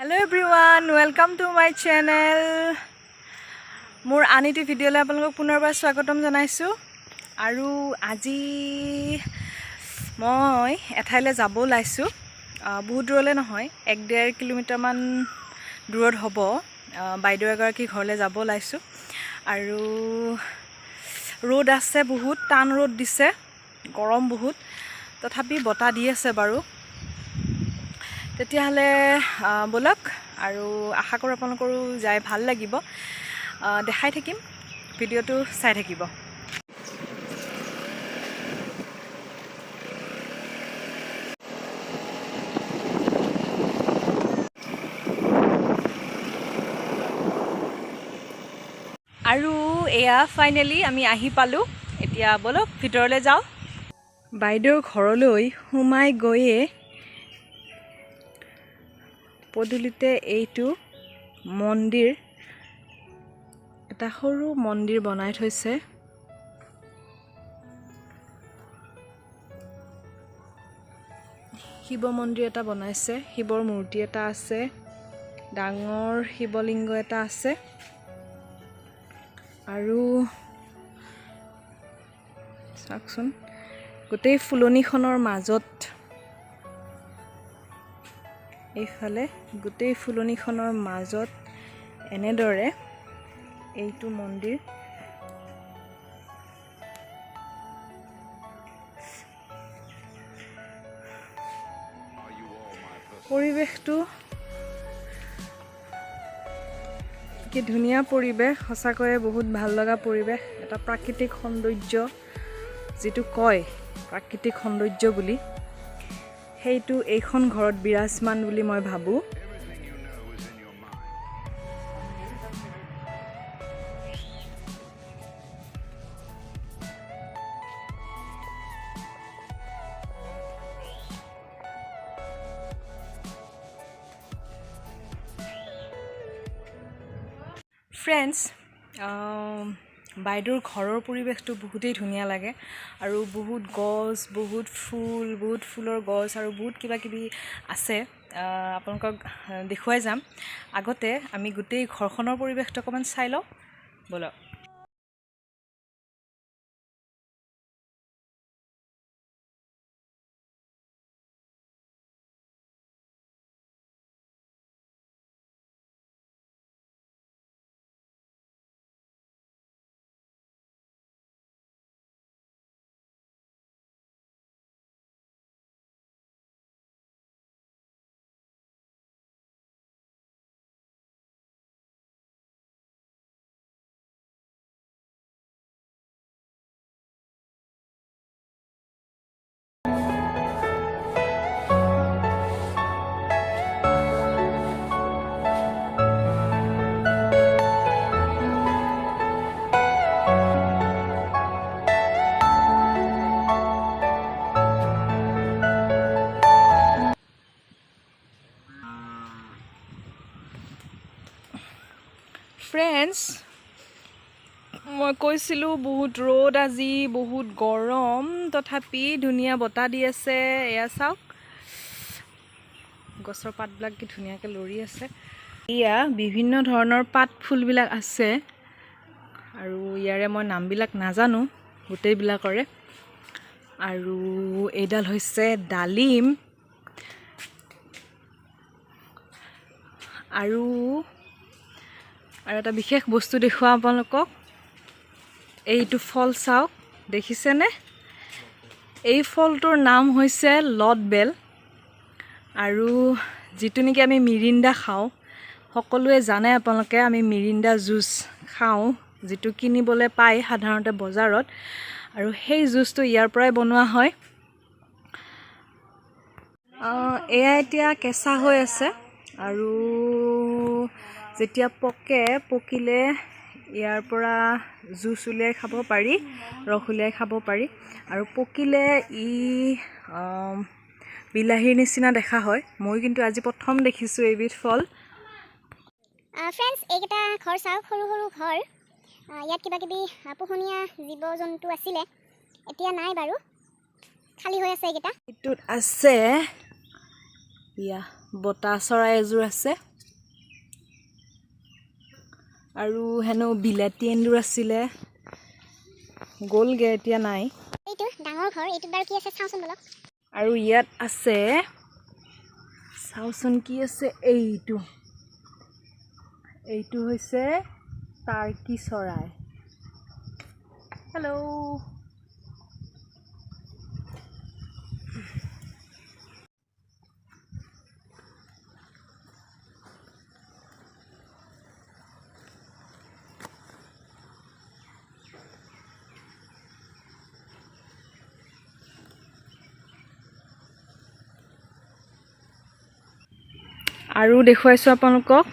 Hello everyone, welcome to my channel. মোৰ আনিটি ভিডিঅ'লৈ আপোনালোকক পুনৰবাৰ স্বাগতম জনাইছোঁ আৰু আজি মই এঠাইলৈ যাব ওলাইছোঁ বহুত দূৰলৈ নহয় 1.5 কিলোমিটাৰমান দূৰত হ'ব বাইদেউ এগৰাকী ঘৰলৈ যাব ওলাইছোঁ আৰু ৰ'দ আছে বহুত টান ৰ'দ দিছে গৰম বহুত তথাপি বতাহ দি আছে বাৰু তেতিয়াহ'লে বলক আৰু আশা কৰোঁ আপোনালোকৰো যাই ভাল লাগিব দেখাই থাকিম ভিডিঅ'টো চাই থাকিব আৰু এয়া ফাইনেলি আমি আহি পালোঁ এতিয়া বলক ভিতৰলৈ যাওঁ বাইদেউৰ ঘৰলৈ সোমাই গৈয়ে পদূলিতে এইটো মন্দিৰ এটা সৰু মন্দিৰ বনাই থৈছে শিৱ মন্দিৰ এটা বনাইছে শিৱৰ মূৰ্তি এটা আছে ডাঙৰ শিৱলিংগ এটা আছে আৰু চাওকচোন গোটেই ফুলনিখনৰ মাজত এইফালে গোটেই ফুলনিখনৰ মাজত এনেদৰে এইটো মন্দিৰ পৰিৱেশটো কি ধুনীয়া পৰিৱেশ সঁচাকৈয়ে বহুত ভাল লগা পৰিৱেশ এটা প্ৰাকৃতিক সৌন্দৰ্য যিটো কয় প্ৰাকৃতিক সৌন্দৰ্য বুলি সেইটো এইখন ঘৰত বিৰাজমান বুলি মই ভাবোঁ ফ্ৰেণ্ডছ বাইদেউৰ ঘৰৰ পৰিৱেশটো বহুতেই ধুনীয়া লাগে আৰু বহুত গছ বহুত ফুলৰ গছ আৰু বহুত কিবা কিবি আছে আপোনালোকক দেখুৱাই যাম আগতে আমি গোটেই ঘৰখনৰ পৰিৱেশটো অকণমান চাই লওঁ বলক ফ্ৰেণ্ডছ মই কৈছিলোঁ বহুত ৰ'দ আজি বহুত গৰম তথাপি ধুনীয়া বতাহ দি আছে এয়া চাওক গছৰ পাতবিলাক কি ধুনীয়াকৈ লৰি আছে এয়া বিভিন্ন ধৰণৰ পাত ফুলবিলাক আছে আৰু ইয়াৰে মই নামবিলাক নাজানো গোটেইবিলাকৰে আৰু এইডাল হৈছে ডালিম আৰু এটা বিশেষ বস্তু দেখুৱাম আপোনালোকক এইটো ফল চাওক দেখিছেনে এই ফলটোৰ নাম হৈছে লটবেল আৰু যিটো নেকি আমি মিৰিণ্ডা খাওঁ সকলোৱে জানে আপোনালোকে আমি মিৰিণ্ডা জুচ খাওঁ যিটো কিনিবলৈ পায় সাধাৰণতে বজাৰত আৰু সেই জুচটো ইয়াৰ পৰাই বনোৱা হয় এয়া এতিয়া কেঁচা হৈ আছে আৰু যেতিয়া পকিলে ইয়াৰ পৰা জুচ উলিয়াই খাব পাৰি ৰস উলিয়াই খাব পাৰি আৰু পকিলে ই বিলাহীৰ নিচিনা দেখা হয় মই কিন্তু আজি প্ৰথম দেখিছোঁ এইবিধ ফল ফ্ৰেণ্ডছ এইকেইটা ঘৰ চাওক সৰু সৰু ঘৰ ইয়াত কিবা কিবি পোহনীয়া জীৱ জন্তু আছিলে এতিয়া নাই বাৰু খালী হৈ আছে এইকেইটা এইটোত আছে ইয়া বতা চৰাই এযোৰ আছে আৰু হেনো বিলাতী এন্দুৰ আছিলে গ'লগে এতিয়া নাই এইটো ডাঙৰ ঘৰ এইটো বাৰু কি আছে চাওঁচোন বলক আৰু ইয়াত আছে চাওঁচোন কি আছে এইটো হৈছে টাৰ্কি চৰাই হেল্ল' আৰু দেখুৱাইছোঁ আপোনালোকক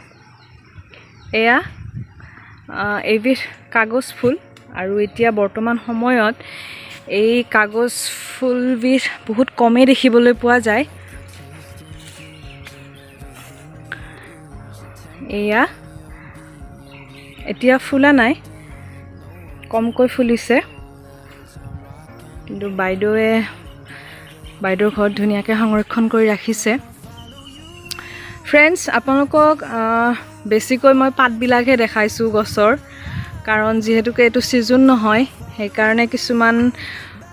এয়া এইবিধ কাগজ ফুল আৰু এতিয়া বৰ্তমান সময়ত এই কাগজ ফুলবিধ বহুত কমেই দেখিবলৈ পোৱা যায় এয়া এতিয়া ফুলা নাই কমকৈ ফুলিছে কিন্তু বাইদেউৰ ঘৰত ধুনীয়াকৈ সংৰক্ষণ কৰি ৰাখিছে ফ্ৰেণ্ডছ আপোনালোকক বেছিকৈ মই পাতবিলাকহে দেখাইছোঁ গছৰ কাৰণ যিহেতুকে এইটো ছিজন নহয় সেইকাৰণে কিছুমান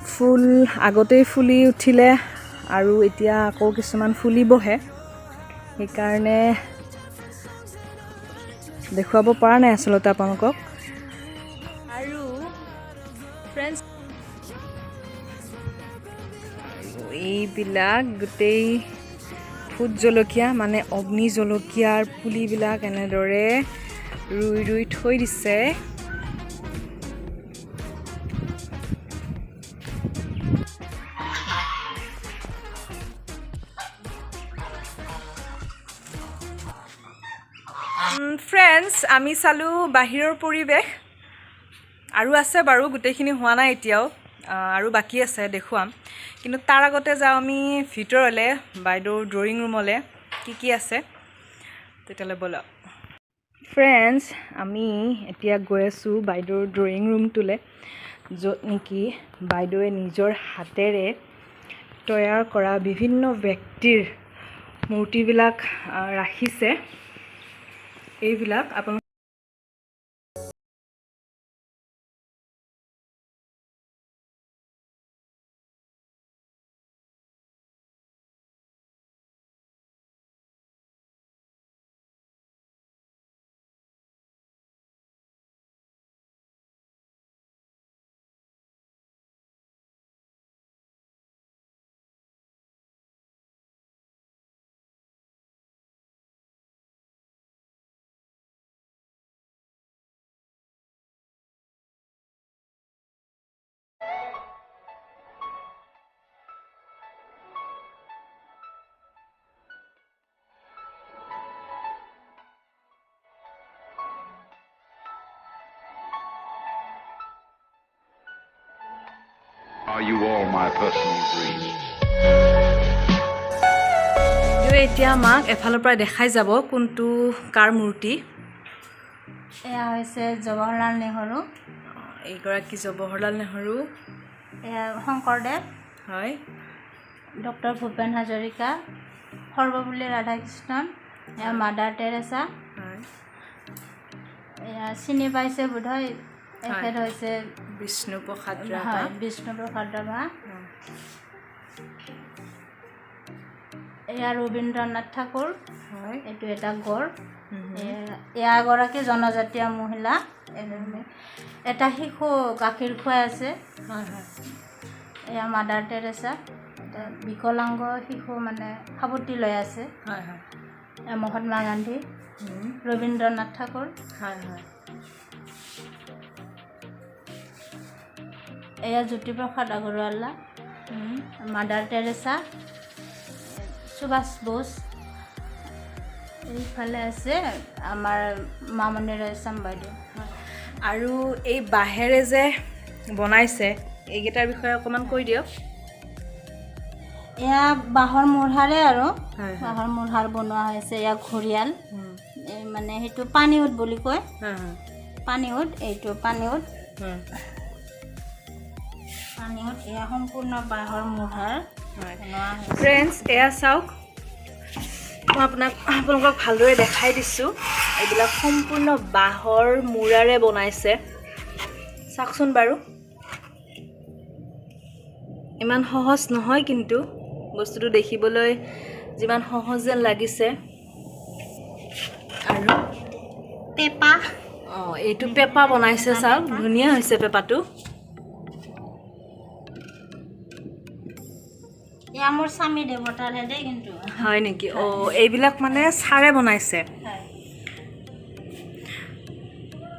ফুল আগতেই ফুলি উঠিলে আৰু এতিয়া আকৌ কিছুমান ফুলিবহে সেইকাৰণে দেখুৱাব পৰা নাই আচলতে আপোনালোকক আৰু ফ্ৰেণ্ডছ এইবিলাক গোটেই ভোট জলকীয়া মানে অগ্নি জলকীয়াৰ পুলিবিলাক এনেদৰে ৰুই থৈ দিছে ফ্ৰেণ্ডছ আমি চালোঁ বাহিৰৰ পৰিৱেশ আৰু আছে বাৰু গোটেইখিনি হোৱা নাই এতিয়াও আৰু বাকী আছে দেখুৱাম কিন্তু তাৰ আগতে যাওঁ আমি ভিতৰলৈ বাইদেউৰ ড্ৰয়িং ৰুমলৈ কি আছে তেতিয়ালৈ ব'লক ফ্ৰেণ্ডছ আমি এতিয়া গৈ আছোঁ বাইদেউৰ ড্ৰয়িং ৰুমটোলৈ য'ত নেকি বাইদেৱে নিজৰ হাতেৰে তৈয়াৰ কৰা বিভিন্ন ব্যক্তিৰ মূৰ্তিবিলাক ৰাখিছে এইবিলাক আপোনালোক Are you all my personal dreams? এতিয়া আমাক এফালৰ পৰা দেখাই যাব কোনটো কাৰ মূৰ্তি এয়া হৈছে জৱাহৰলাল নেহৰু এইগৰাকী জৱাহৰলাল নেহৰু এয়া শংকৰদেৱ হয় ডক্টৰ ভূপেন হাজৰিকা সৰ্বপল্লী ৰাধাকৃষ্ণন এয়া মাদাৰ টেৰেছা হয় এয়া চিনি পাইছে বোধহয় এখেত হৈছে বিষ্ণুপ্ৰসাদ হয় বিষ্ণুপ্ৰসাদ ৰাভা এয়া ৰবীন্দ্ৰনাথ ঠাকুৰ হয় এইটো এটা গড় এয়া এগৰাকী জনজাতীয় মহিলা এটা শিশু গাখীৰ খুৱাই আছে হয় হয় এয়া মাদাৰ টেৰেছা এটা বিকলাংগ শিশু মানে সাৱটি লৈ আছে হয় হয় এয়া মহাত্মা গান্ধী ৰবীন্দ্ৰনাথ ঠাকুৰ হয় হয় এয়া জ্যোতিপ্ৰসাদ আগৰৱালা মাদাৰ টেৰেছা সুভাষ বোস এইফালে আছে আমাৰ মামণি ৰয়ছম বাইদেউ আৰু এই বাঁহেৰে যে বনাইছে এইকেইটাৰ বিষয়ে অকণমান কৈ দিয়ক এয়া বাঁহৰ মূঢ়াৰে আৰু হয়, হয়। বাঁহৰ মূঢ়াৰ বনোৱা হৈছে এয়া ঘৰিয়াল মানে সেইটো পানীউত বুলি কয় পানীউত এইটো পানীউত এয়া সম্পূৰ্ণ বাঁহৰ মূঢ়াৰ বনোৱা হৈছে ফ্ৰেণ্ডছ এয়া চাওক মই আপোনালোকক ভালদৰে দেখাই দিছোঁ এইবিলাক সম্পূৰ্ণ বাঁহৰ মূৰাৰে বনাইছে চাওকচোন বাৰু ইমান সহজ নহয় কিন্তু বস্তুটো দেখিবলৈ যিমান সহজ যেন লাগিছে আৰু পেপা এইটো পেপা বনাইছে চাওক ধুনীয়া হৈছে পেপাটো এয়া মোৰ স্বামী দেৱতাৰহে দেই কিন্তু হয় নেকি এইবিলাক মানে ছাৰে বনাইছে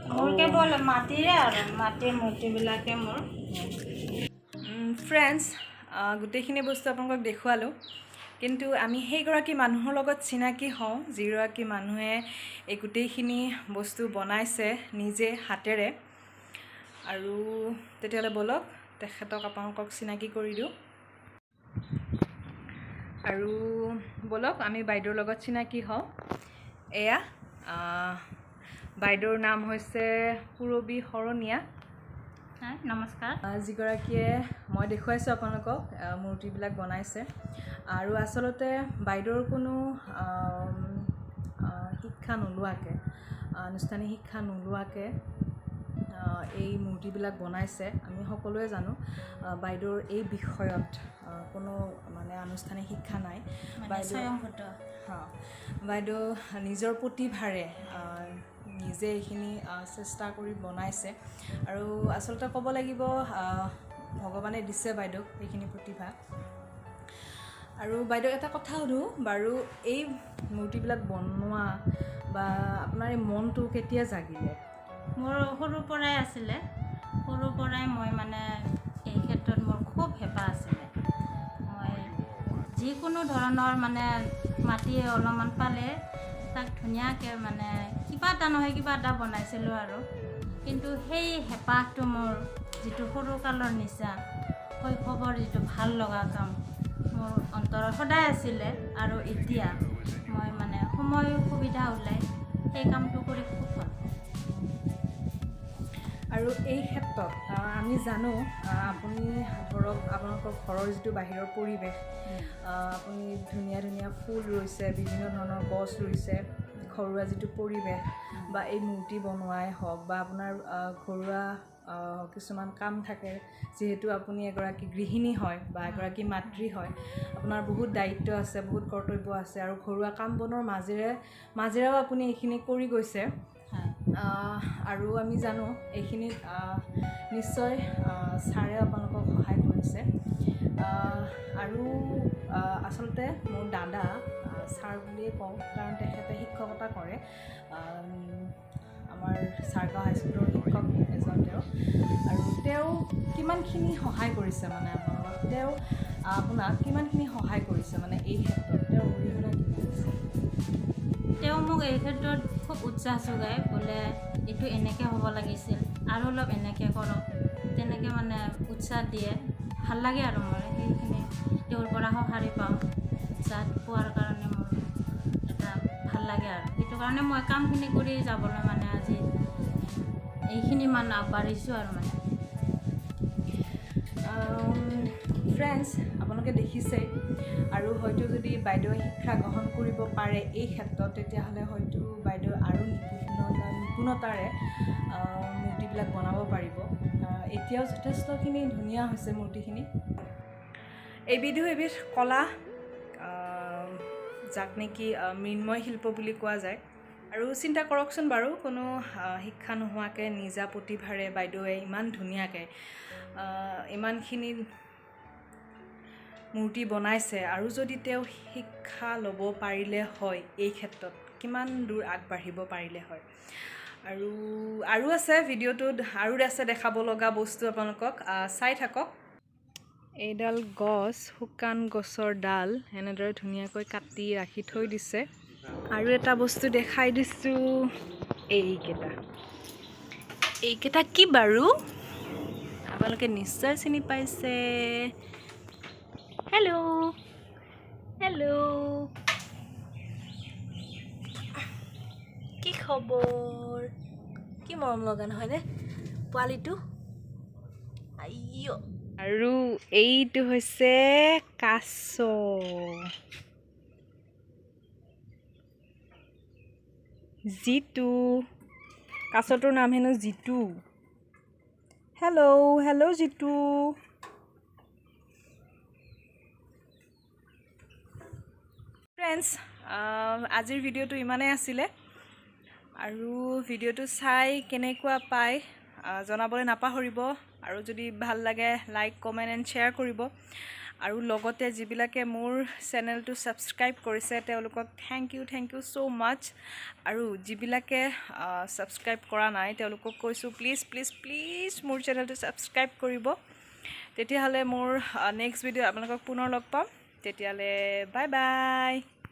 মোৰ কেৱল মাটিৰে আৰু মাটিৰ মূৰ্তিবিলাকে মোৰ ফ্ৰেণ্ডছ গোটেইখিনি বস্তু আপোনালোকক দেখুৱালোঁ কিন্তু আমি সেইগৰাকী মানুহৰ লগত চিনাকি হওঁ যিগৰাকী মানুহে এই গোটেইখিনি বস্তু বনাইছে নিজে হাতেৰে আৰু তেতিয়াহ'লে বলক তেখেতক আপোনালোকক চিনাকি কৰি দিওঁ আৰু বলক আমি বাইদেউৰ লগত চিনাকি হওঁ এয়া বাইদেউৰ নাম হৈছে পুৰবী শৰণীয়া নমস্কাৰ যিগৰাকীয়ে মই দেখুৱাইছোঁ আপোনালোকক মূৰ্তিবিলাক বনাইছে আৰু আচলতে বাইদেউৰ কোনো শিক্ষা নোলোৱাকৈ আনুষ্ঠানিক শিক্ষা নোলোৱাকৈ এই মূৰ্তিবিলাক বনাইছে আমি সকলোৱে জানো বাইদেউৰ এই বিষয়ত কোনো মানে আনুষ্ঠানিক শিক্ষা নাই বাইদেউ নিজৰ প্ৰতিভাৰে নিজে এইখিনি চেষ্টা কৰি বনাইছে আৰু আচলতে ক'ব লাগিব ভগৱানে দিছে বাইদেউক এইখিনি প্ৰতিভা আৰু বাইদেউ এটা কথা সুধোঁ বাৰু এই মূৰ্তিবিলাক বনোৱা বা আপোনাৰ এই মনটো কেতিয়া জাগিলে মোৰ সৰুৰ পৰাই আছিলে সৰুৰ পৰাই মই মানে এই ক্ষেত্ৰত মোৰ খুব হেঁপাহ আছিলে মই যিকোনো ধৰণৰ মানে মাটি অলপমান পালে তাক ধুনীয়াকৈ মানে কিবা এটা নহয় কিবা এটা বনাইছিলোঁ আৰু কিন্তু সেই হেঁপাহটো মোৰ যিটো সৰুকালৰ নিচা শৈশৱৰ যিটো ভাল লগা কাম মোৰ অন্তৰত সদায় আছিলে আৰু এতিয়া মই মানে সময় সুবিধা ওলাই সেই কামটো কৰি খুব ভাল আৰু এই ক্ষেত্ৰত আমি জানো আপুনি ধৰক আপোনালোকৰ ঘৰৰ যিটো বাহিৰৰ পৰিৱেশ আপুনি ধুনীয়া ধুনীয়া ফুল ৰুইছে বিভিন্ন ধৰণৰ গছ ৰুইছে ঘৰুৱা যিটো পৰিৱেশ বা এই মূৰ্তি বনোৱাই হওক বা আপোনাৰ ঘৰুৱা কিছুমান কাম থাকে যিহেতু আপুনি এগৰাকী গৃহিণী হয় বা এগৰাকী মাতৃ হয় আপোনাৰ বহুত দায়িত্ব আছে বহুত কৰ্তব্য আছে আৰু ঘৰুৱা কাম বনৰ মাজেৰেও আপুনি এইখিনি কৰি গৈছে আৰু আমি জানো এইখিনিত নিশ্চয় ছাৰে আপোনালোকক সহায় কৰিছে আৰু আচলতে মোৰ দাদা ছাৰ বুলিয়ে কওঁ কাৰণ তেখেতে শিক্ষকতা কৰে আমাৰ চাৰগাঁও হাইস্কুলৰ শিক্ষক এজন আৰু তেওঁ কিমানখিনি সহায় কৰিছে মানে আপোনাক কিমানখিনি সহায় কৰিছে মানে এই ক্ষেত্ৰত তেওঁ অৰিহণা কি কৰিছে তেওঁ মোক এই ক্ষেত্ৰত খুব উৎসাহ যোগায় বোলে এইটো এনেকৈ হ'ব লাগিছিল আৰু অলপ এনেকৈ কৰক তেনেকৈ মানে উৎসাহ দিয়ে ভাল লাগে আৰু মই সেইখিনি তেওঁৰ পৰা সঁহাৰি পাওঁ উৎসাহ পোৱাৰ কাৰণে মোৰ এটা ভাল লাগে আৰু সেইটো কাৰণে মই কামখিনি কৰি যাবলৈ মানে আজি এইখিনি মানে আগবাঢ়িছোঁ আৰু মানে ফ্ৰেণ্ডছ আপোনালোকে দেখিছে আৰু হয়তো যদি বাইদেৱে শিক্ষা গ্ৰহণ কৰিব পাৰে এই ক্ষেত্ৰত তেতিয়াহ'লে হয়তো বাইদেউ আৰু নিপুণতাৰে মূৰ্তিবিলাক বনাব পাৰিব এতিয়াও যথেষ্টখিনি ধুনীয়া হৈছে মূৰ্তিখিনি এবিধ কলা যাক নেকি মৃন্ময় শিল্প বুলি কোৱা যায় আৰু চিন্তা কৰকচোন বাৰু কোনো শিক্ষা নোহোৱাকৈ নিজা প্ৰতিভাৰে বাইদেৱে ইমান ধুনীয়াকৈ ইমানখিনি মূৰ্তি বনাইছে আৰু যদি তেওঁ শিক্ষা ল'ব পাৰিলে হয় এই ক্ষেত্ৰত কিমান দূৰ আগবাঢ়িব পাৰিলে হয় আৰু আছে ভিডিঅ'টোত আৰু আছে দেখাব লগা বস্তু আপোনালোকক চাই থাকক এইডাল গছ শুকান গছৰ ডাল এনেদৰে ধুনীয়াকৈ কাটি ৰাখি থৈ দিছে আৰু এটা বস্তু দেখাই দিছোঁ এইকেইটা কি বাৰু আপোনালোকে নিশ্চয় চিনি পাইছে হেল্ল' কি খবৰ কি মৰম লগা নহয়নে পোৱালিটো আৰু এইটো হৈছে কাছ জিতু কাছটোৰ নাম হেনো জিতু হেল্ল' জিতু ফ্ৰেণ্ডছ আজিৰ ভিডিঅ'টো ইমানেই আছিলে আৰু ভিডিঅ'টো চাই কেনেকুৱা পায় জনাবলৈ নাপাহৰিব আৰু যদি ভাল লাগে লাইক কমেণ্ট এণ্ড শ্বেয়াৰ কৰিব আৰু লগতে যিবিলাকে মোৰ চেনেলটো ছাবস্ক্ৰাইব কৰিছে তেওঁলোকক থেংক ইউ ছ' মাছ আৰু যিবিলাকে ছাবস্ক্ৰাইব কৰা নাই তেওঁলোকক কৈছোঁ প্লিজ মোৰ চেনেলটো ছাবস্ক্ৰাইব কৰিব তেতিয়াহ'লে মোৰ নেক্সট ভিডিঅ' আপোনালোকক পুনৰ লগ পাম তেতিয়াহ'লে বাই